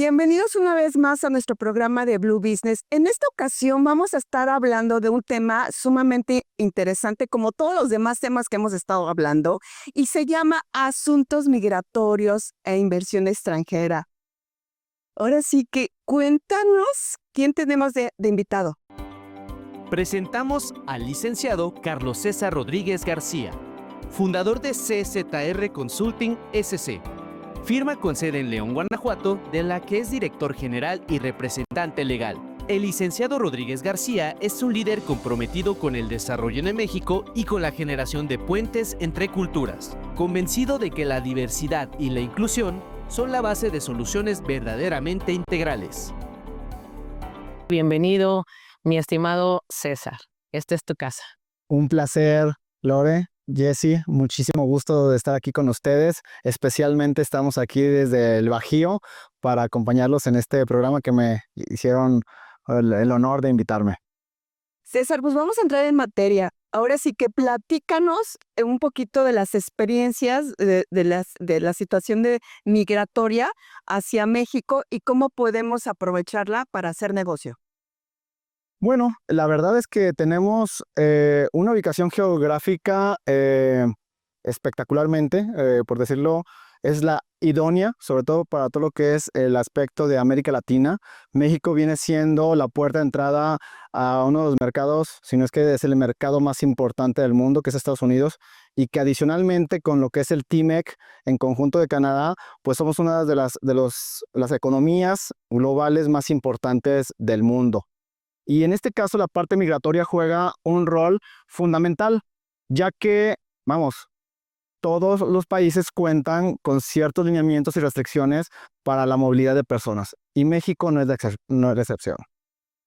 Bienvenidos una vez más a nuestro programa de Blue Business. En esta ocasión vamos a estar hablando de un tema sumamente interesante, como todos los demás temas que hemos estado hablando, y se llama Asuntos Migratorios e Inversión Extranjera. Ahora sí que cuéntanos quién tenemos de invitado. Presentamos al licenciado Carlos César Rodríguez García, fundador de CZR Consulting SC, firma con sede en León, Guanajuato, de la que es director general y representante legal. El licenciado Rodríguez García es un líder comprometido con el desarrollo en México y con la generación de puentes entre culturas, convencido de que la diversidad y la inclusión son la base de soluciones verdaderamente integrales. Bienvenido, mi estimado César. Esta es tu casa. Un placer, Lore, Jessy, muchísimo gusto de estar aquí con ustedes. Especialmente estamos aquí desde el Bajío para acompañarlos en este programa que me hicieron el honor de invitarme. César, pues vamos a entrar en materia. Ahora sí que platícanos un poquito de las experiencias de la situación migratoria hacia México y cómo podemos aprovecharla para hacer negocio. Bueno, la verdad es que tenemos una ubicación geográfica espectacularmente, por decirlo, es la idónea, sobre todo para todo lo que es el aspecto de América Latina. México viene siendo la puerta de entrada a uno de los mercados, si no es que es el mercado más importante del mundo, que es Estados Unidos, y que adicionalmente con lo que es el TMEC en conjunto de Canadá, pues somos una de las economías globales más importantes del mundo. Y en este caso la parte migratoria juega un rol fundamental, ya que, todos los países cuentan con ciertos lineamientos y restricciones para la movilidad de personas, y México no es la excepción.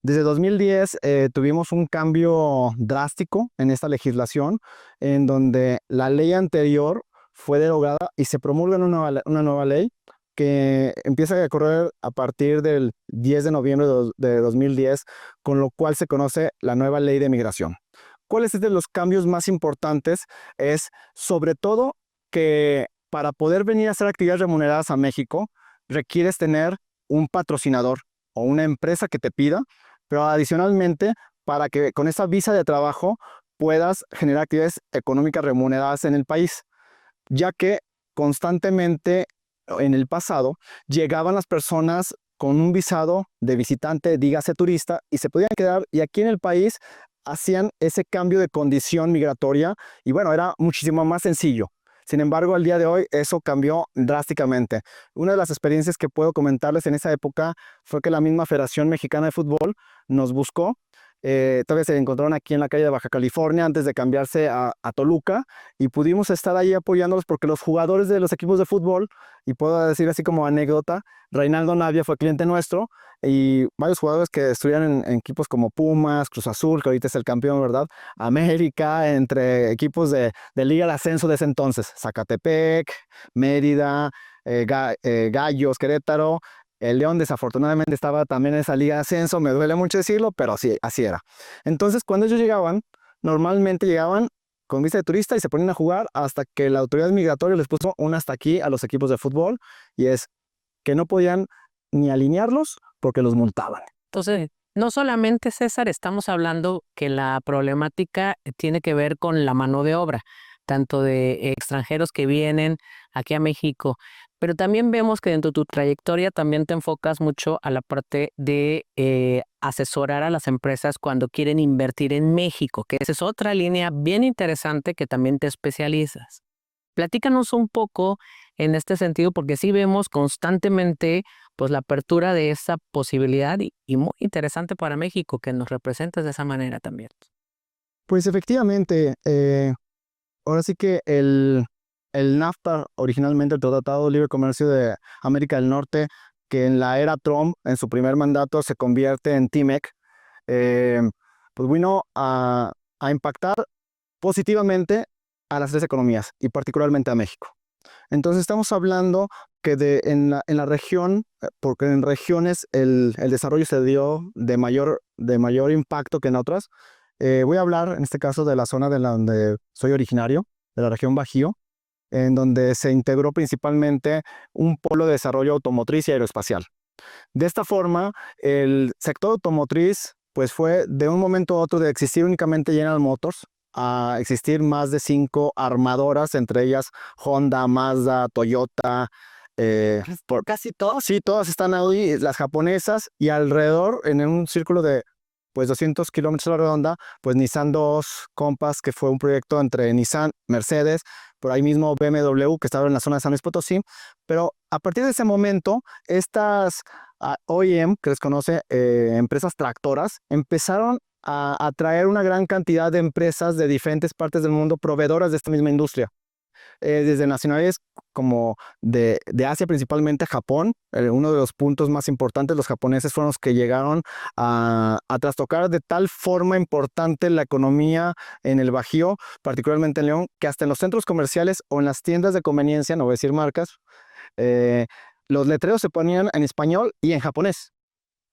Desde 2010 tuvimos un cambio drástico en esta legislación, en donde la ley anterior fue derogada y se promulga una nueva ley que empieza a correr a partir del 10 de noviembre de 2010, con lo cual se conoce la nueva ley de migración. ¿Cuáles son los cambios más importantes? Es sobre todo que para poder venir a hacer actividades remuneradas a México, requieres tener un patrocinador o una empresa que te pida, pero adicionalmente para que con esa visa de trabajo puedas generar actividades económicas remuneradas en el país, ya que constantemente en el pasado llegaban las personas con un visado de visitante, dígase turista, y se podían quedar, y aquí en el país hacían ese cambio de condición migratoria, y bueno, era muchísimo más sencillo. Sin embargo, al día de hoy eso cambió drásticamente. Una de las experiencias que puedo comentarles en esa época fue que la misma Federación Mexicana de Fútbol nos buscó. Todavía se encontraron aquí en la calle de Baja California antes de cambiarse a Toluca, y pudimos estar ahí apoyándolos porque los jugadores de los equipos de fútbol, y puedo decir así como anécdota, Reinaldo Navia fue cliente nuestro, y varios jugadores que estuvieron en equipos como Pumas, Cruz Azul, que ahorita es el campeón, ¿verdad? América, entre equipos de Liga de Ascenso de ese entonces, Zacatepec, Mérida, Gallos, Querétaro. El León desafortunadamente estaba también en esa liga de ascenso, me duele mucho decirlo, pero sí, así era. Entonces, cuando ellos llegaban, normalmente llegaban con visa de turista y se ponían a jugar hasta que la autoridad migratoria les puso un hasta aquí a los equipos de fútbol, y es que no podían ni alinearlos porque los multaban. Entonces, no solamente, César, estamos hablando que la problemática tiene que ver con la mano de obra, tanto de extranjeros que vienen aquí a México, pero también vemos que dentro de tu trayectoria también te enfocas mucho a la parte de asesorar a las empresas cuando quieren invertir en México, que esa es otra línea bien interesante que también te especializas. Platícanos un poco en este sentido, porque sí vemos constantemente pues la apertura de esa posibilidad y muy interesante para México que nos representes de esa manera también. Pues efectivamente, ahora sí que el NAFTA, originalmente el Tratado de Libre Comercio de América del Norte, que en la era Trump, en su primer mandato, se convierte en TMEC, pues vino a impactar positivamente a las tres economías y particularmente a México. Entonces estamos hablando que en la región, porque en regiones el desarrollo se dio de mayor impacto que en otras. Voy a hablar en este caso de la zona de donde soy originario, de la región Bajío, en donde se integró principalmente un polo de desarrollo automotriz y aeroespacial. De esta forma, el sector automotriz pues fue de un momento a otro de existir únicamente General Motors a existir más de 5 armadoras, entre ellas Honda, Mazda, Toyota. Por casi todas, sí, todas están ahí, las japonesas, y alrededor, en un círculo de pues 200 kilómetros a la redonda, pues Nissan 2 Compass, que fue un proyecto entre Nissan, Mercedes, por ahí mismo BMW, que estaba en la zona de San Luis Potosí. Pero a partir de ese momento, estas OEM, que les conoce, empresas tractoras, empezaron a atraer una gran cantidad de empresas de diferentes partes del mundo, proveedoras de esta misma industria. Desde nacionales como de Asia, principalmente Japón. Uno de los puntos más importantes, los japoneses fueron los que llegaron a trastocar de tal forma importante la economía en el Bajío, particularmente en León, que hasta en los centros comerciales o en las tiendas de conveniencia, no voy a decir marcas, los letreros se ponían en español y en japonés.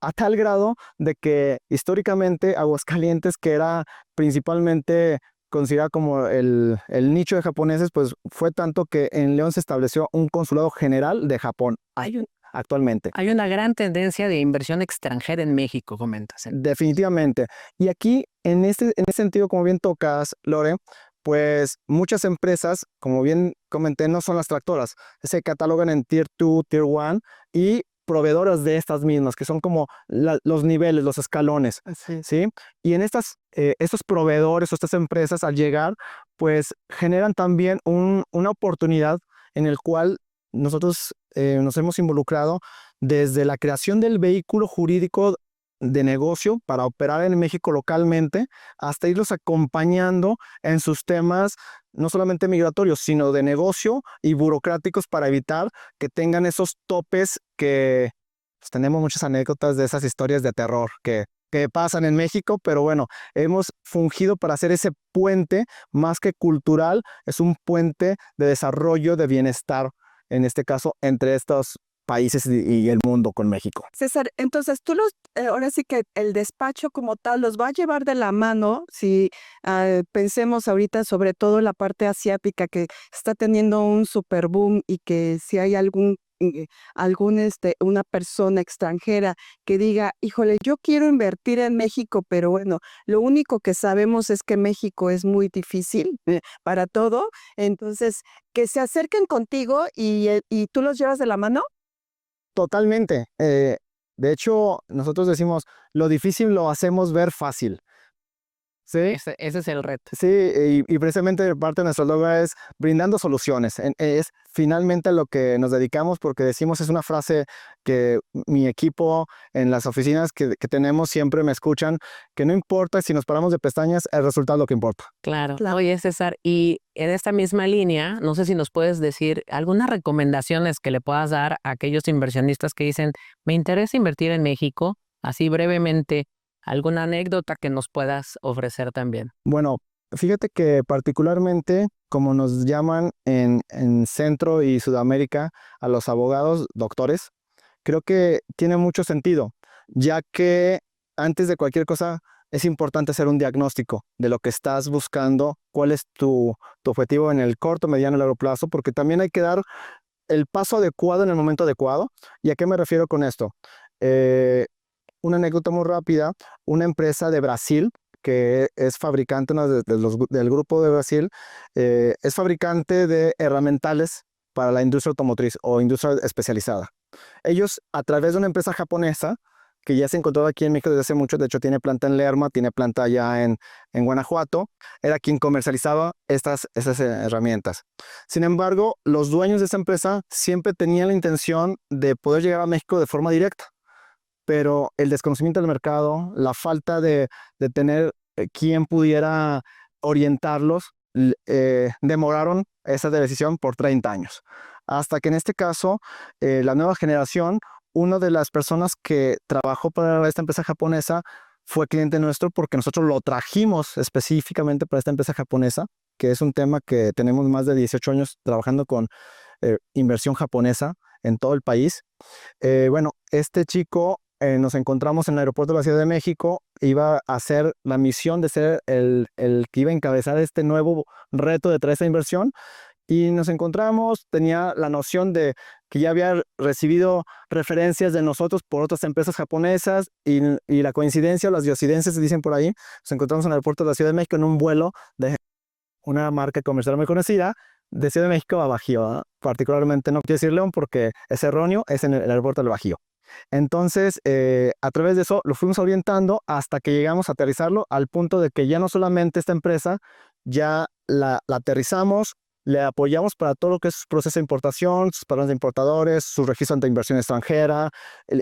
A tal grado de que históricamente Aguascalientes, que era principalmente considerada como el nicho de japoneses, pues fue tanto que en León se estableció un consulado general de Japón actualmente. Hay una gran tendencia de inversión extranjera en México, comentas. Definitivamente. Y aquí, en ese sentido, como bien tocas, Lore, pues muchas empresas, como bien comenté, no son las tractoras, se catalogan en Tier 2, Tier 1 y proveedoras de estas mismas, que son como los niveles, los escalones, ¿sí? Y en estos proveedores o estas empresas, al llegar, pues generan también una oportunidad en el cual nosotros nos hemos involucrado desde la creación del vehículo jurídico de negocio para operar en México localmente, hasta irlos acompañando en sus temas no solamente migratorios, sino de negocio y burocráticos, para evitar que tengan esos topes que pues, tenemos muchas anécdotas de esas historias de terror que pasan en México, pero bueno, hemos fungido para hacer ese puente más que cultural, es un puente de desarrollo, de bienestar, en este caso, entre estos países y el mundo con México. César, entonces ahora sí que el despacho como tal los va a llevar de la mano, si pensemos ahorita sobre todo la parte asiática que está teniendo un super boom, y que si hay una persona extranjera que diga, híjole, yo quiero invertir en México, pero bueno, lo único que sabemos es que México es muy difícil para todo, entonces que se acerquen contigo y tú los llevas de la mano. Totalmente. De hecho, nosotros decimos, lo difícil lo hacemos ver fácil. ¿Sí? Ese es el reto. Sí, y precisamente parte de nuestro logo es brindando soluciones. Es finalmente lo que nos dedicamos, porque decimos, es una frase que mi equipo en las oficinas que tenemos siempre me escuchan, que no importa si nos paramos de pestañas, el resultado es lo que importa. Claro. Oye, César, y en esta misma línea, no sé si nos puedes decir algunas recomendaciones que le puedas dar a aquellos inversionistas que dicen, me interesa invertir en México, así brevemente. ¿Alguna anécdota que nos puedas ofrecer también? Bueno, fíjate que particularmente, como nos llaman en Centro y Sudamérica a los abogados, doctores, creo que tiene mucho sentido, ya que antes de cualquier cosa es importante hacer un diagnóstico de lo que estás buscando, cuál es tu objetivo en el corto, mediano y largo plazo, porque también hay que dar el paso adecuado en el momento adecuado. ¿Y a qué me refiero con esto? Una anécdota muy rápida, una empresa de Brasil que es fabricante del grupo de Brasil, es fabricante de herramientales para la industria automotriz o industria especializada. Ellos, a través de una empresa japonesa que ya se encontró aquí en México desde hace mucho, de hecho tiene planta en Lerma, tiene planta allá en Guanajuato, era quien comercializaba esas herramientas. Sin embargo, los dueños de esa empresa siempre tenían la intención de poder llegar a México de forma directa, pero el desconocimiento del mercado, la falta de tener quien pudiera orientarlos, demoraron esa decisión por 30 años. Hasta que en este caso, la nueva generación, una de las personas que trabajó para esta empresa japonesa fue cliente nuestro, porque nosotros lo trajimos específicamente para esta empresa japonesa, que es un tema que tenemos más de 18 años trabajando con inversión japonesa en todo el país. Bueno, este chico nos encontramos en el aeropuerto de la Ciudad de México, iba a hacer la misión de ser el que iba a encabezar este nuevo reto de traer esta inversión, Y nos encontramos, tenía la noción de que ya había recibido referencias de nosotros por otras empresas japonesas y la coincidencia o las diosidencias se dicen por ahí. Nos encontramos en el aeropuerto de la Ciudad de México en un vuelo de una marca comercial muy conocida de Ciudad de México a Bajío, ¿verdad? Particularmente no quiero decir León porque es erróneo, es en el aeropuerto del Bajío. Entonces, a través de eso lo fuimos orientando hasta que llegamos a aterrizarlo al punto de que ya no solamente esta empresa, ya la aterrizamos, le apoyamos para todo lo que es su proceso de importación, sus padrones de importadores, su registro ante inversión extranjera.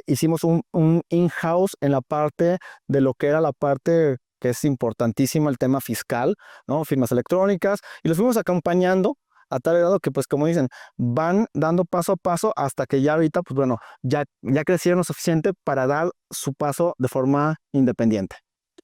Hicimos un in-house en la parte de lo que era la parte que es importantísima, el tema fiscal, ¿no? Firmas electrónicas, y los fuimos acompañando a tal grado que, pues, como dicen, van dando paso a paso hasta que ya ahorita, pues bueno, ya crecieron lo suficiente para dar su paso de forma independiente.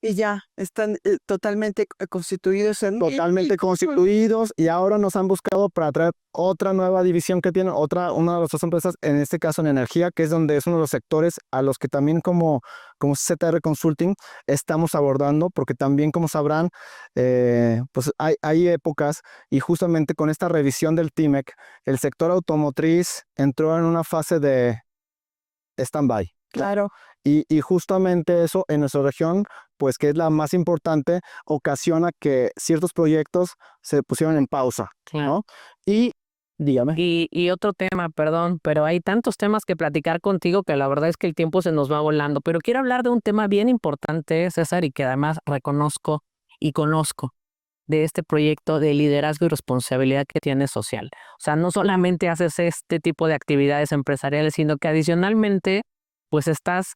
Y ya están totalmente constituidos en... Totalmente constituidos, y ahora nos han buscado para traer otra nueva división que tiene una de nuestras empresas, en este caso en energía, que es donde es uno de los sectores a los que también como ZR Consulting estamos abordando, porque también, como sabrán, pues hay épocas, y justamente con esta revisión del TIMEC, el sector automotriz entró en una fase de stand-by. Claro. Y justamente eso en nuestra región, pues que es la más importante, ocasiona que ciertos proyectos se pusieron en pausa, Claro. ¿no? Y dígame. Y otro tema, perdón, pero hay tantos temas que platicar contigo que la verdad es que el tiempo se nos va volando. Pero quiero hablar de un tema bien importante, César, y que además reconozco y conozco de este proyecto de liderazgo y responsabilidad que tiene social. O sea, no solamente haces este tipo de actividades empresariales, sino que adicionalmente, pues estás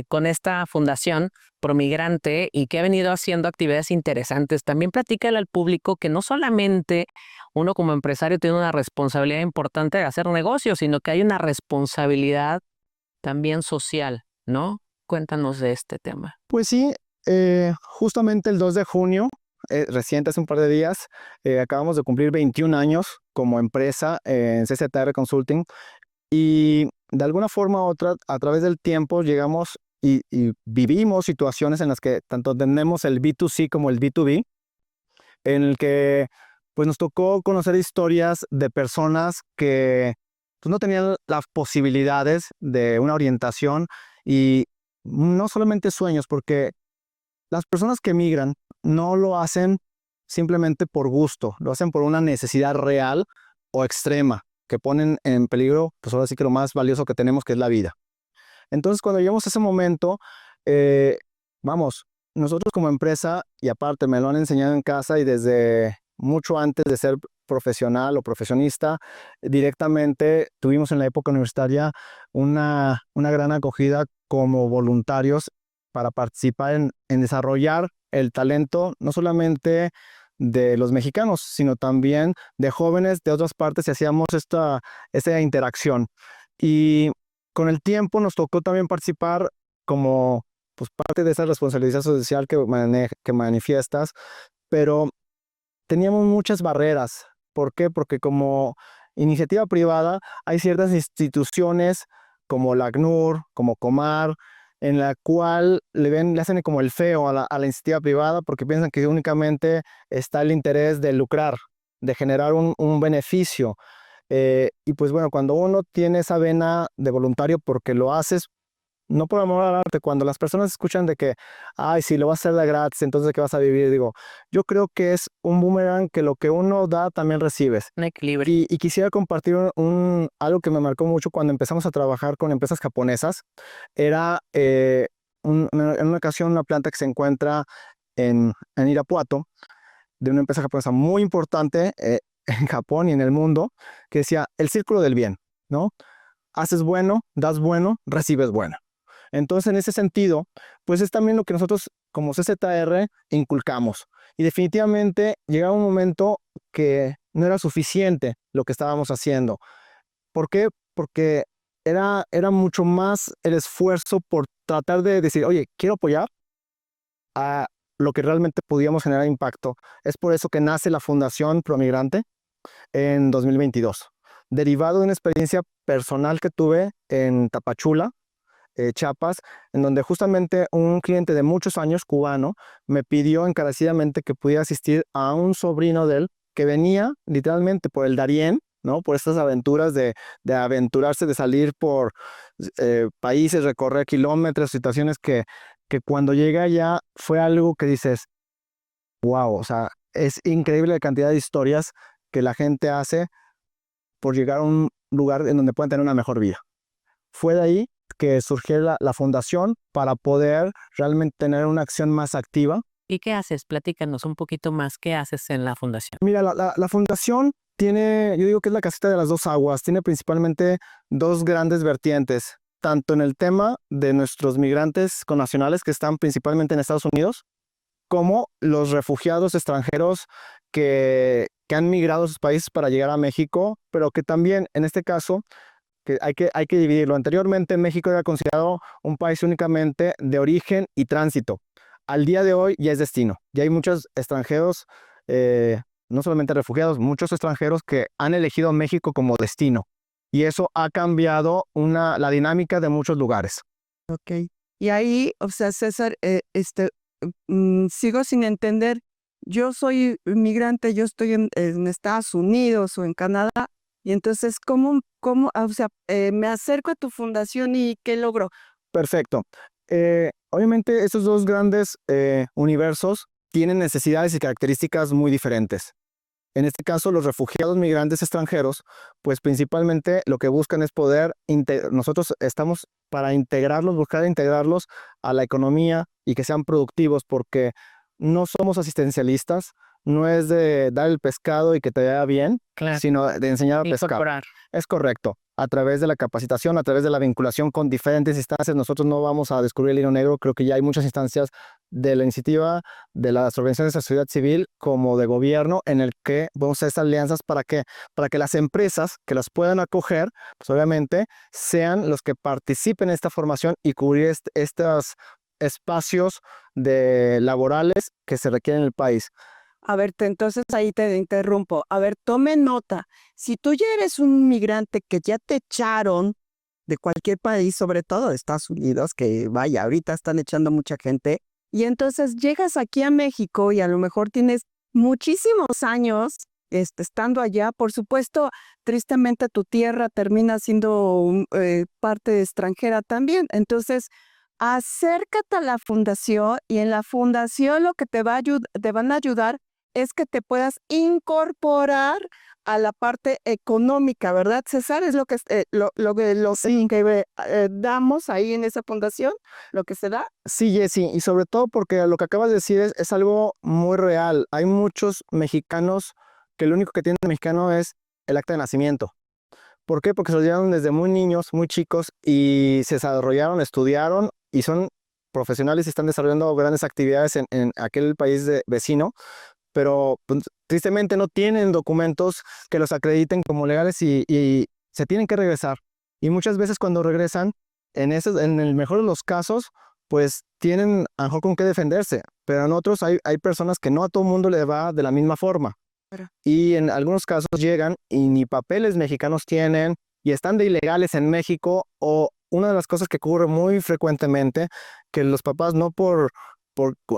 con esta fundación Promigrante y que ha venido haciendo actividades interesantes. También platícale al público que no solamente uno como empresario tiene una responsabilidad importante de hacer negocios, sino que hay una responsabilidad también social, ¿no? Cuéntanos de este tema. Pues sí, justamente el 2 de junio, reciente, hace un par de días, acabamos de cumplir 21 años como empresa en CZR Consulting, y de alguna forma u otra, a través del tiempo llegamos y vivimos situaciones en las que tanto tenemos el B2C como el B2B, en el que pues nos tocó conocer historias de personas que pues, no tenían las posibilidades de una orientación, y no solamente sueños, porque las personas que migran no lo hacen simplemente por gusto, lo hacen por una necesidad real o extrema, que ponen en peligro, pues ahora sí que lo más valioso que tenemos, que es la vida. Entonces, cuando llegamos a ese momento, vamos, nosotros como empresa, y aparte me lo han enseñado en casa y desde mucho antes de ser profesional o profesionista, directamente tuvimos en la época universitaria una gran acogida como voluntarios para participar en desarrollar el talento, no solamente de los mexicanos, sino también de jóvenes de otras partes, y hacíamos esta interacción. Y con el tiempo nos tocó también participar como pues, parte de esa responsabilidad social que manifiestas, pero teníamos muchas barreras. ¿Por qué? Porque como iniciativa privada hay ciertas instituciones como la ACNUR, como Comar, en la cual le hacen como el feo a la iniciativa privada, porque piensan que únicamente está el interés de lucrar, de generar un beneficio. Y pues bueno, cuando uno tiene esa vena de voluntario porque lo haces, no por amor al arte, cuando las personas escuchan de que, ay, si lo vas a hacer de gratis, entonces ¿de qué vas a vivir? Digo, yo creo que es un boomerang, que lo que uno da también recibes. Un equilibrio. Y quisiera compartir algo que me marcó mucho cuando empezamos a trabajar con empresas japonesas. Era en una ocasión una planta que se encuentra en Irapuato, de una empresa japonesa muy importante en Japón y en el mundo, que decía el círculo del bien, ¿no? Haces bueno, das bueno, recibes bueno. Entonces, en ese sentido, pues es también lo que nosotros como CZR inculcamos. Y definitivamente llegaba un momento que no era suficiente lo que estábamos haciendo. ¿Por qué? Porque era mucho más el esfuerzo por tratar de decir, oye, quiero apoyar a lo que realmente podíamos generar impacto. Es por eso que nace la Fundación Promigrante en 2022, derivado de una experiencia personal que tuve en Tapachula, Chiapas, en donde justamente un cliente de muchos años, cubano, me pidió encarecidamente que pudiera asistir a un sobrino de él que venía literalmente por el Darién, ¿no? Por estas aventuras de aventurarse, de salir por países, recorrer kilómetros, situaciones que cuando llega allá fue algo que dices, wow, o sea, es increíble la cantidad de historias que la gente hace por llegar a un lugar en donde puedan tener una mejor vida. Fue de ahí que surgió la fundación para poder realmente tener una acción más activa. ¿Y qué haces? Platícanos un poquito más. ¿Qué haces en la fundación? Mira, la fundación tiene, yo digo que es la casita de las dos aguas, tiene principalmente dos grandes vertientes, tanto en el tema de nuestros migrantes connacionales que están principalmente en Estados Unidos, como los refugiados extranjeros que han migrado a sus países para llegar a México, pero que también en este caso que hay que dividirlo. Anteriormente México era considerado un país únicamente de origen y tránsito. Al día de hoy ya es destino. Ya hay muchos extranjeros, no solamente refugiados, muchos extranjeros que han elegido México como destino. Y eso ha cambiado la dinámica de muchos lugares. Ok. Y ahí, o sea, César, sigo sin entender. Yo soy migrante, yo estoy en Estados Unidos o en Canadá. Y entonces, ¿cómo, o sea, me acerco a tu fundación y qué logro? Perfecto. Obviamente estos dos grandes universos tienen necesidades y características muy diferentes. En este caso, los refugiados migrantes extranjeros, pues principalmente lo que buscan es poder, nosotros estamos para integrarlos, buscar integrarlos a la economía y que sean productivos, porque no somos asistencialistas, no es de dar el pescado y que te vaya bien, Claro. sino de enseñar a pescar. Incorporar. Es correcto. A través de la capacitación, a través de la vinculación con diferentes instancias, nosotros no vamos a descubrir el hilo negro. Creo que ya hay muchas instancias de la iniciativa, de las organizaciones de la sociedad civil, como de gobierno, en el que vamos a hacer estas alianzas para que las empresas que las puedan acoger, pues obviamente, sean los que participen en esta formación y cubrir estos espacios laborales que se requieren en el país. A ver, entonces ahí te interrumpo. A ver, tome nota. Si tú ya eres un migrante que ya te echaron de cualquier país, sobre todo de Estados Unidos, que vaya, ahorita están echando mucha gente, y entonces llegas aquí a México y a lo mejor tienes muchísimos años estando allá, por supuesto, tristemente tu tierra termina siendo parte extranjera también. Entonces, acércate a la fundación y en la fundación lo que te van a ayudar es que te puedas incorporar a la parte económica, ¿verdad, César? Es lo que damos ahí en esa fundación, lo que se da. Sí, Jessy, y sobre todo porque lo que acabas de decir es algo muy real. Hay muchos mexicanos que lo único que tienen mexicano es el acta de nacimiento. ¿Por qué? Porque se los llevaron desde muy niños, muy chicos, y se desarrollaron, estudiaron, y son profesionales y están desarrollando grandes actividades en aquel país vecino, pero pues, tristemente no tienen documentos que los acrediten como legales y se tienen que regresar. Y muchas veces cuando regresan, en el mejor de los casos, pues tienen a lo mejor con qué defenderse, pero en otros hay personas que no a todo mundo le va de la misma forma. Y en algunos casos llegan y ni papeles mexicanos tienen y están de ilegales en México, o una de las cosas que ocurre muy frecuentemente, que los papás no por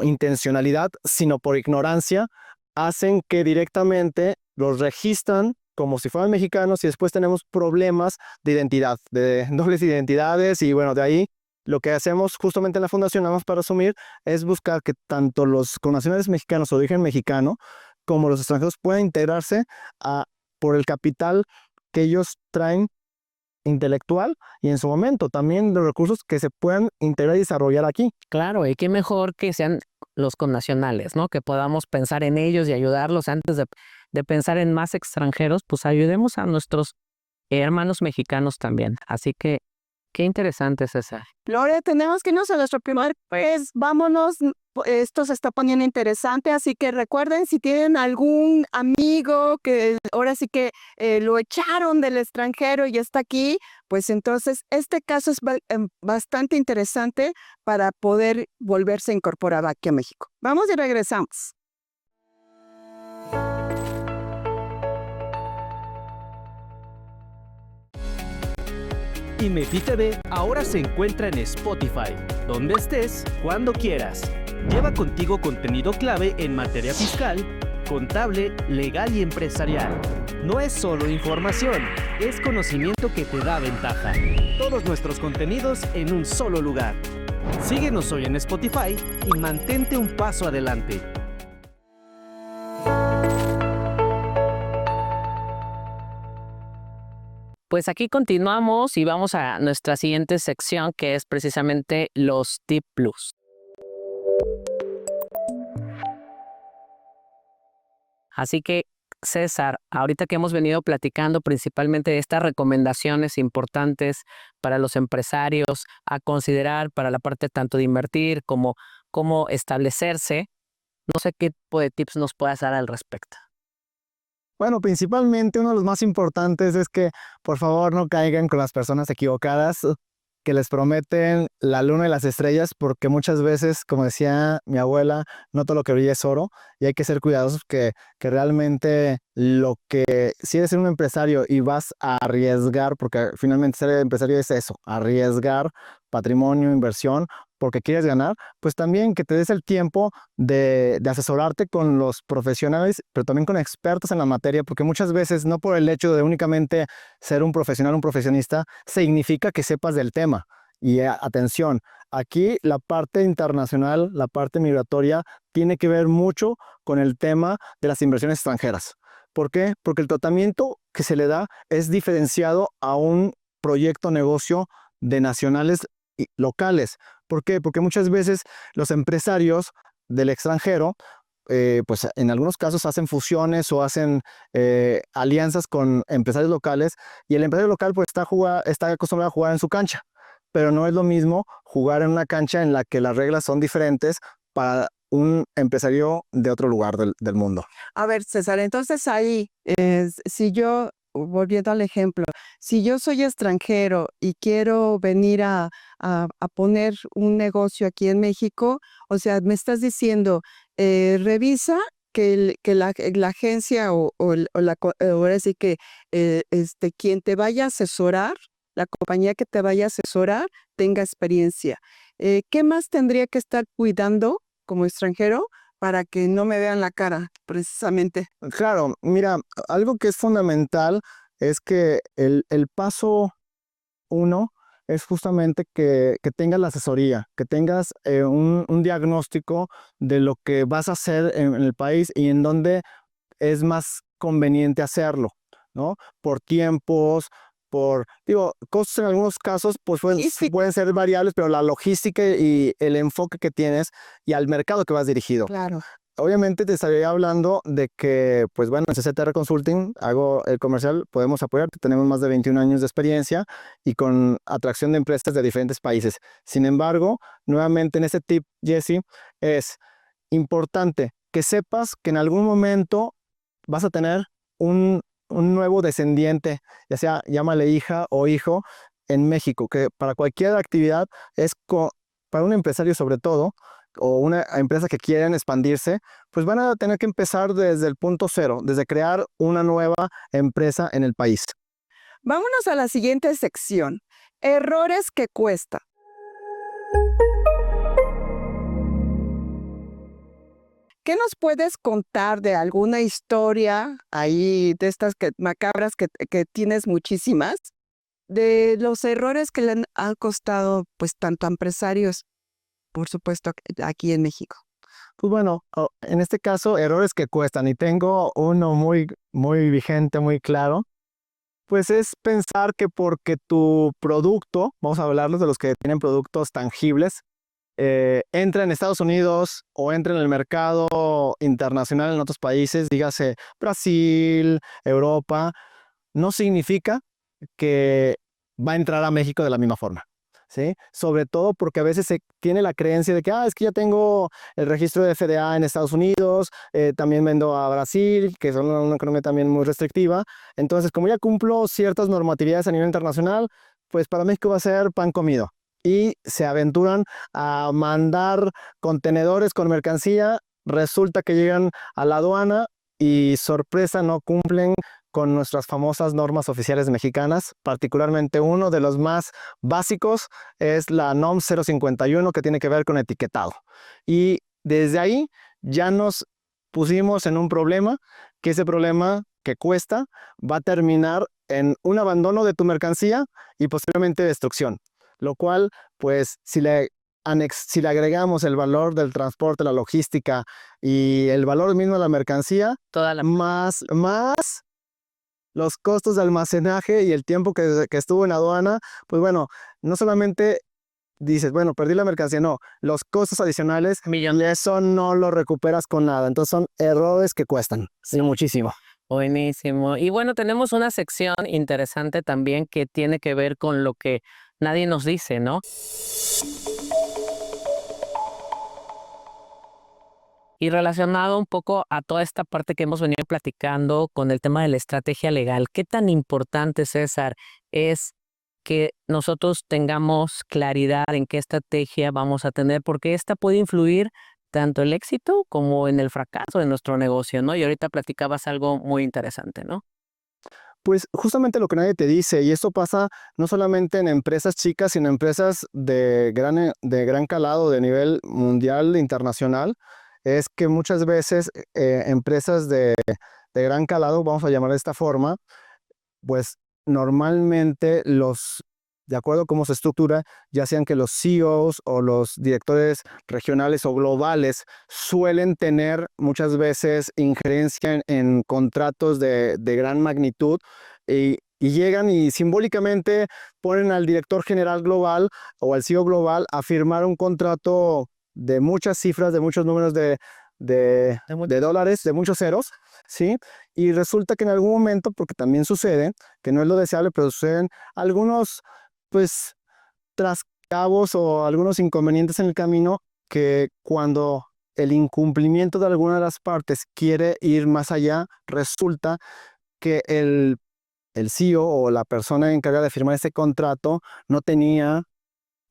intencionalidad, sino por ignorancia, hacen que directamente los registran como si fueran mexicanos y después tenemos problemas de identidad, de dobles identidades, y bueno, de ahí lo que hacemos justamente en la fundación, nada más para resumir, es buscar que tanto los connacionales mexicanos o de origen mexicano como los extranjeros puedan integrarse por el capital que ellos traen intelectual y en su momento también los recursos que se puedan integrar y desarrollar aquí. Claro, y qué mejor que sean los connacionales, ¿no? Que podamos pensar en ellos y ayudarlos antes de pensar en más extranjeros, pues ayudemos a nuestros hermanos mexicanos también. Así que, qué interesante, César. Gloria, tenemos que irnos a nuestro primer, pues vámonos. Esto se está poniendo interesante, así que recuerden, si tienen algún amigo que ahora sí que lo echaron del extranjero y está aquí, pues entonces este caso es bastante interesante para poder volverse a incorporar aquí a México. Vamos y regresamos. INMEFI TV ahora se encuentra en Spotify, donde estés, cuando quieras. Lleva contigo contenido clave en materia fiscal, contable, legal y empresarial. No es solo información, es conocimiento que te da ventaja. Todos nuestros contenidos en un solo lugar. Síguenos hoy en Spotify y mantente un paso adelante. Pues aquí continuamos y vamos a nuestra siguiente sección, que es precisamente los Tip Plus. Así que, César, ahorita que hemos venido platicando principalmente de estas recomendaciones importantes para los empresarios a considerar para la parte tanto de invertir como cómo establecerse, no sé qué tipo de tips nos puedas dar al respecto. Bueno, principalmente uno de los más importantes es que por favor no caigan con las personas equivocadas que les prometen la luna y las estrellas, porque muchas veces, como decía mi abuela, no todo lo que brilla es oro, y hay que ser cuidadosos que realmente si eres un empresario y vas a arriesgar, porque finalmente ser empresario es eso, arriesgar patrimonio, inversión, porque quieres ganar, pues también que te des el tiempo de asesorarte con los profesionales, pero también con expertos en la materia, porque muchas veces no por el hecho de únicamente ser un profesional, un profesionista, significa que sepas del tema. Y atención, aquí la parte internacional, la parte migratoria, tiene que ver mucho con el tema de las inversiones extranjeras. ¿Por qué? Porque el tratamiento que se le da es diferenciado a un proyecto negocio de nacionales y locales. ¿Por qué? Porque muchas veces los empresarios del extranjero, pues en algunos casos hacen fusiones o hacen alianzas con empresarios locales, y el empresario local pues está acostumbrado a jugar en su cancha, pero no es lo mismo jugar en una cancha en la que las reglas son diferentes para un empresario de otro lugar del mundo. A ver, César, entonces ahí, si yo, volviendo al ejemplo, si yo soy extranjero y quiero venir a poner un negocio aquí en México, o sea, me estás diciendo, revisa que la agencia ahora sí que quien te vaya a asesorar, la compañía que te vaya a asesorar, tenga experiencia. ¿Qué más tendría que estar cuidando como extranjero para que no me vean la cara, precisamente? Claro, mira, algo que es fundamental es que el paso uno es justamente que tengas la asesoría, que tengas un diagnóstico de lo que vas a hacer en el país y en dónde es más conveniente hacerlo, ¿no? Por tiempos, costos en algunos casos, pues pueden ser variables, pero la logística y el enfoque que tienes y al mercado que vas dirigido. Claro. Obviamente te estaría hablando de que, pues bueno, en CCTR Consulting, hago el comercial, podemos apoyarte, tenemos más de 21 años de experiencia y con atracción de empresas de diferentes países. Sin embargo, nuevamente en este tip, Jesse, es importante que sepas que en algún momento vas a tener un nuevo descendiente, ya sea llámale hija o hijo, en México, que para cualquier actividad para un empresario sobre todo, o una empresa que quieren expandirse, pues van a tener que empezar desde el punto cero, desde crear una nueva empresa en el país. Vámonos a la siguiente sección. Errores que cuesta. ¿Qué nos puedes contar de alguna historia ahí de estas macabras que tienes muchísimas, de los errores que le han costado pues tanto a empresarios, por supuesto, aquí en México? Pues bueno, en este caso, errores que cuestan, y tengo uno muy, muy vigente, muy claro, pues es pensar que porque tu producto, vamos a hablarlos de los que tienen productos tangibles, entra en Estados Unidos o entra en el mercado internacional en otros países, dígase Brasil, Europa, no significa que va a entrar a México de la misma forma, ¿sí? Sobre todo porque a veces se tiene la creencia de que es que ya tengo el registro de FDA en Estados Unidos, también vendo a Brasil, que es una economía también muy restrictiva. Entonces, como ya cumplo ciertas normatividades a nivel internacional, pues para México va a ser pan comido. Y se aventuran a mandar contenedores con mercancía, resulta que llegan a la aduana y, sorpresa, no cumplen con nuestras famosas normas oficiales mexicanas. Particularmente uno de los más básicos es la NOM 051, que tiene que ver con etiquetado. Y desde ahí ya nos pusimos en un problema, que ese problema que cuesta va a terminar en un abandono de tu mercancía y posteriormente destrucción. Lo cual, pues, si le agregamos el valor del transporte, la logística y el valor mismo de la mercancía, Toda la... más los costos de almacenaje y el tiempo que estuvo en aduana, pues bueno, no solamente dices, bueno, perdí la mercancía, no, los costos adicionales, Millón. y eso no lo recuperas con nada. Entonces son errores que cuestan, sí, muchísimo. Buenísimo. Y bueno, tenemos una sección interesante también que tiene que ver con lo que nadie nos dice, ¿no? Y relacionado un poco a toda esta parte que hemos venido platicando con el tema de la estrategia legal, ¿qué tan importante, César, es que nosotros tengamos claridad en qué estrategia vamos a tener? Porque esta puede influir tanto el éxito como en el fracaso de nuestro negocio, ¿no? Y ahorita platicabas algo muy interesante, ¿no? Pues justamente lo que nadie te dice, y esto pasa no solamente en empresas chicas, sino en empresas de gran calado, de nivel mundial, internacional, es que muchas veces empresas de gran calado, vamos a llamar de esta forma, pues normalmente de acuerdo a cómo se estructura, ya sean que los CEOs o los directores regionales o globales suelen tener muchas veces injerencia en contratos de gran magnitud y llegan y simbólicamente ponen al director general global o al CEO global a firmar un contrato de muchas cifras, de muchos números de dólares, de muchos ceros, ¿sí? Y resulta que en algún momento, porque también sucede, que no es lo deseable, pero suceden algunos, pues, trascabos o algunos inconvenientes en el camino que cuando el incumplimiento de alguna de las partes quiere ir más allá, resulta que el CEO o la persona encargada de firmar ese contrato no tenía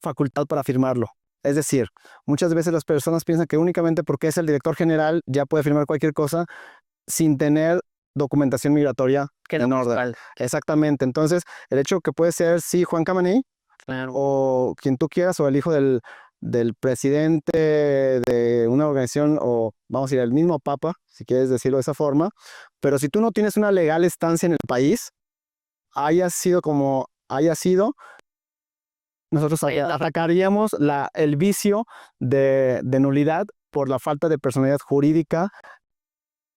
facultad para firmarlo. Es decir, muchas veces las personas piensan que únicamente porque es el director general ya puede firmar cualquier cosa sin tener documentación migratoria Que en no orden. respalda. Exactamente. Entonces, el hecho que puede ser, sí, Juan Camaní, Claro. o quien tú quieras, o el hijo del presidente de una organización, o vamos a decir, el mismo papa, si quieres decirlo de esa forma, pero si tú no tienes una legal estancia en el país, haya sido como haya sido, nosotros atacaríamos el vicio de nulidad por la falta de personalidad jurídica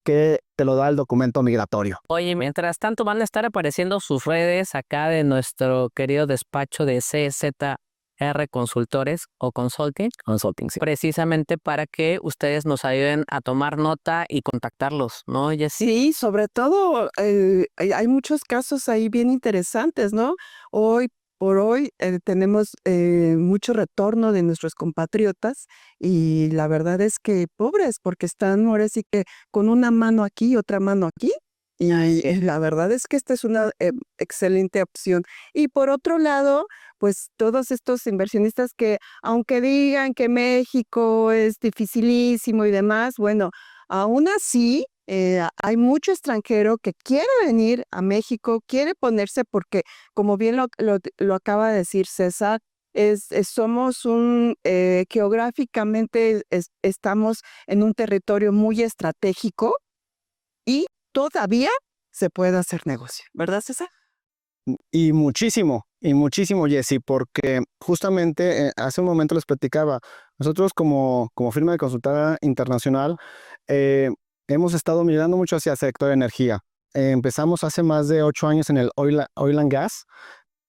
que te lo da el documento migratorio. Oye, mientras tanto van a estar apareciendo sus redes acá de nuestro querido despacho de CZR Consultores o Consulting, Sí. precisamente para que ustedes nos ayuden a tomar nota y contactarlos, ¿no? Sí, sobre todo hay muchos casos ahí bien interesantes, ¿no? Hoy por hoy tenemos mucho retorno de nuestros compatriotas y la verdad es que pobres, porque están ahora sí que con una mano aquí y otra mano aquí. Y la verdad es que esta es una excelente opción. Y por otro lado, pues todos estos inversionistas que, aunque digan que México es dificilísimo y demás, bueno, aún así, hay mucho extranjero que quiere venir a México, quiere ponerse porque, como bien lo acaba de decir César, somos geográficamente estamos en un territorio muy estratégico y todavía se puede hacer negocio, ¿verdad, César? Y muchísimo, Jessy, porque justamente hace un momento les platicaba, nosotros como firma de consultora internacional hemos estado mirando mucho hacia el sector de energía. Empezamos hace más de 8 años en el oil and gas,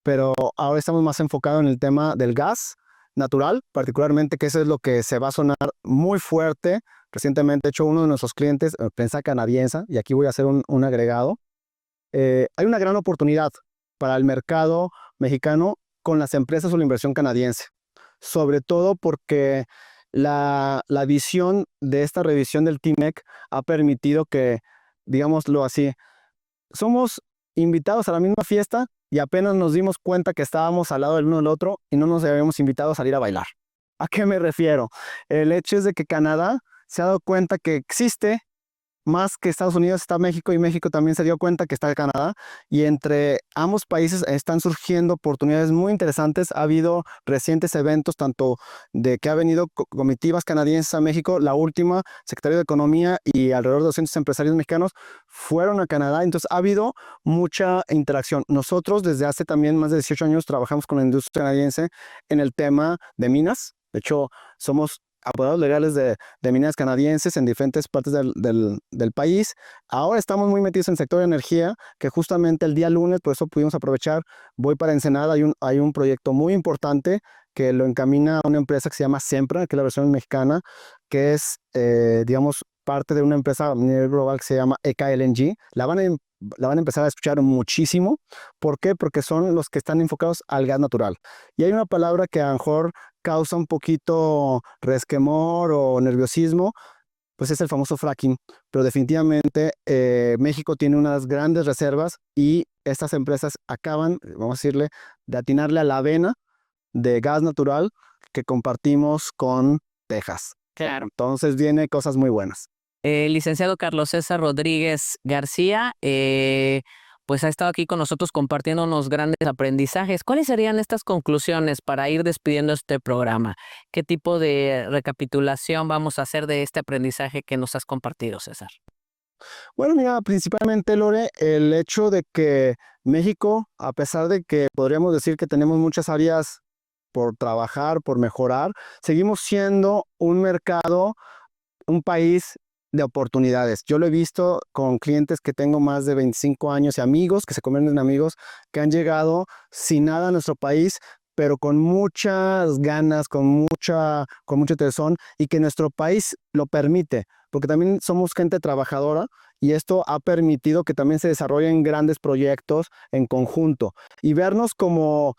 pero ahora estamos más enfocados en el tema del gas natural, particularmente, que eso es lo que se va a sonar muy fuerte. Recientemente, de hecho, uno de nuestros clientes, prensa canadiense, y aquí voy a hacer un agregado, hay una gran oportunidad para el mercado mexicano con las empresas o la inversión canadiense, sobre todo porque la visión de esta revisión del TIMEC ha permitido que, digámoslo así, somos invitados a la misma fiesta y apenas nos dimos cuenta que estábamos al lado del uno del otro y no nos habíamos invitado a salir a bailar. ¿A qué me refiero? El hecho es de que Canadá se ha dado cuenta que existe más que Estados Unidos está México, y México también se dio cuenta que está Canadá, y entre ambos países están surgiendo oportunidades muy interesantes. Ha habido recientes eventos, tanto de que ha venido comitivas canadienses a México, la última, Secretario de Economía y alrededor de 200 empresarios mexicanos fueron a Canadá, entonces ha habido mucha interacción. Nosotros desde hace también más de 18 años trabajamos con la industria canadiense en el tema de minas. De hecho, somos abogados legales de minas canadienses en diferentes partes del país. Ahora estamos muy metidos en el sector de energía, que justamente el día lunes, por eso pudimos aprovechar, voy para Ensenada, hay un proyecto muy importante que lo encamina una empresa que se llama Sempra, que es la versión mexicana, que es, digamos, parte de una empresa a nivel global que se llama ECA LNG. La van a empezar a escuchar muchísimo. ¿Por qué? Porque son los que están enfocados al gas natural. Y hay una palabra que a lo mejor causa un poquito resquemor o nerviosismo, pues es el famoso fracking. Pero definitivamente México tiene unas grandes reservas y estas empresas acaban, vamos a decirle, de atinarle a la vena de gas natural que compartimos con Texas. Claro. Entonces viene cosas muy buenas. Licenciado Carlos César Rodríguez García, pues ha estado aquí con nosotros compartiéndonos grandes aprendizajes. ¿Cuáles serían estas conclusiones para ir despidiendo este programa? ¿Qué tipo de recapitulación vamos a hacer de este aprendizaje que nos has compartido, César? Bueno, mira, principalmente, Lore, el hecho de que México, a pesar de que podríamos decir que tenemos muchas áreas por trabajar, por mejorar, seguimos siendo un mercado, un país de oportunidades. Yo lo he visto con clientes que tengo más de 25 años y amigos que se convierten en amigos, que han llegado sin nada a nuestro país, pero con muchas ganas, con mucho tesón, y que nuestro país lo permite, porque también somos gente trabajadora y esto ha permitido que también se desarrollen grandes proyectos en conjunto y vernos como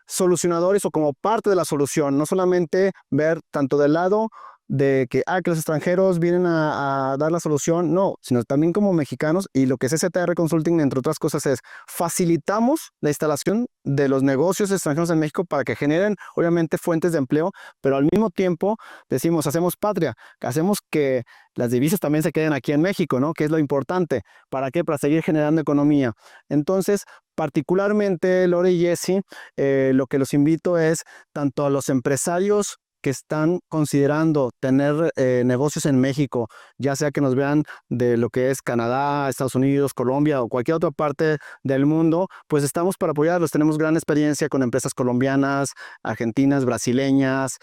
solucionadores o como parte de la solución, no solamente ver tanto del lado de que los extranjeros vienen a dar la solución, no, sino también como mexicanos. Y lo que es CZR Consulting, entre otras cosas, es facilitamos la instalación de los negocios extranjeros en México para que generen, obviamente, fuentes de empleo, pero al mismo tiempo decimos, hacemos patria, hacemos que las divisas también se queden aquí en México, ¿no? Que es lo importante. ¿Para qué? Para seguir generando economía. Entonces, particularmente, Lore y Jesse, lo que los invito es tanto a los empresarios que están considerando tener negocios en México, ya sea que nos vean de lo que es Canadá, Estados Unidos, Colombia o cualquier otra parte del mundo, pues estamos para apoyarlos. Tenemos gran experiencia con empresas colombianas, argentinas, brasileñas,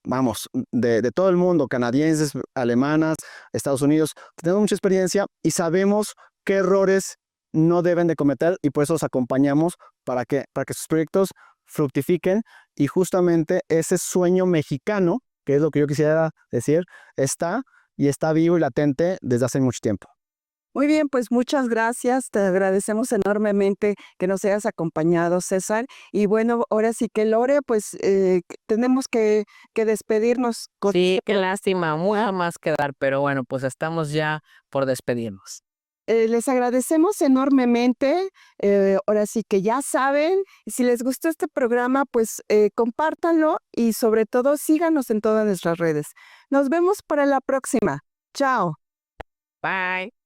vamos, de todo el mundo, canadienses, alemanas, Estados Unidos. Tenemos mucha experiencia y sabemos qué errores no deben de cometer, y por eso los acompañamos para que sus proyectos fructifiquen, y justamente ese sueño mexicano, que es lo que yo quisiera decir, está vivo y latente desde hace mucho tiempo. Muy bien, pues muchas gracias. Te agradecemos enormemente que nos hayas acompañado, César. Y bueno, ahora sí que Lore, pues tenemos que despedirnos. Sí, qué lástima, mucha más que dar, pero bueno, pues estamos ya por despedirnos. Les agradecemos enormemente. Ahora sí que ya saben, si les gustó este programa, pues compártanlo y sobre todo síganos en todas nuestras redes. Nos vemos para la próxima. Chao. Bye.